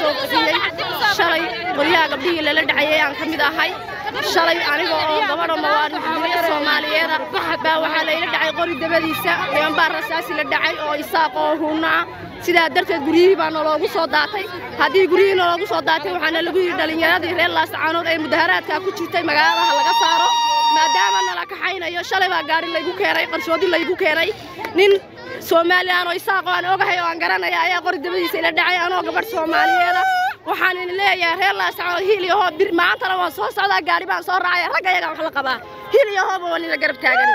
soo qasiyay shalay qoriyaha gabdhihii la dhacayay aan kamid ahay shalay aniga oo gabadho mawaalid Soomaaliyeed baa waxa la ila dhacay qori dabadiisa ayaan baa rasaasi la dhacay oo isaaq oo huuna sida darteed guriyihii baa loogu soo daatay hadii guriyihii loogu soo daatay waxaana lagu yiri dhalinyaradii reer Laascaanood ay mudaharaadka ku jirtay magaalada laga saaro maadaama nala ka xaynayo shalay baa gaari lagu keenay qarshoodi lagu keenay nin Soomaaliyan oo isaaq aan ogahay oo aan garanaya ayaa qori dabadiisa ila dhacay anoo gabadh Soomaaliyeed waxaan leeyahay reer Laascaanood hiliyo bir maanta waan soo socdaa gaari baan soo raacay ragayaga wax la qabaa hiliyo waan la garab taagan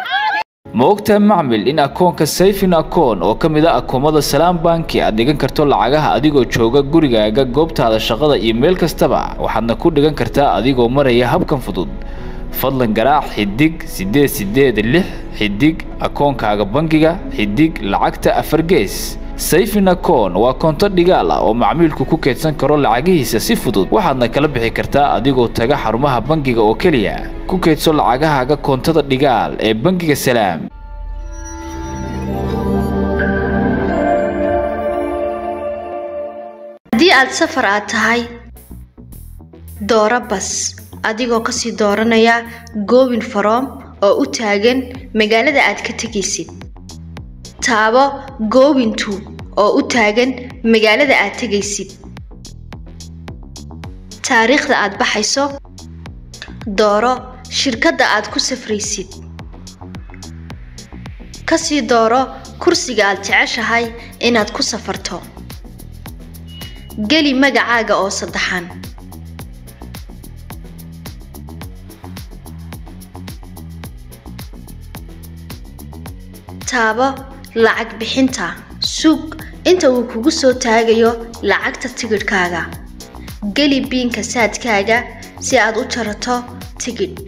موقتا معمل إن أكونك سيفين أكون أو كمدا أكومدا سلام بانكي أديجن كرتو لعجها أديجو تشوجا جوريجا جوبت هذا الشغلة إيميل كستبع وحنا كل ديجن كرتا أديجو مرة يهب كم فضود فضلا جراح حديك سديد اللح حديك أكونك على بانكيجا حديك لعجتا أفرجيس سيفين أكون وكونت ديجالا ومعمل كوكو كيتسان كرول لعجيه سيفضود وحنا كلب حكرتا أديجو تجا حرمها بانكيجا أوكليا كوكيتسو لعجها جا كونت ديجال بانكيجا سلام haddii aad safar aad tahay dooro bas adigoo ka sii dooranaya goobin faroom oo u taagan magaalada aad ka tagaysid taabo goobin 2 oo u taagan magaalada aad tagaysid taariikhda aad baxayso dooro shirkadda aad ku safraysid ka sii dooro kursiga aad jeceshahay inaad ku safarto geli magacaaga oo saddexan taabo lacag bixinta suug inta uu kugu soo taagayo lacagta tigidhkaaga geli biinka saadkaaga si aad u jarato tigidh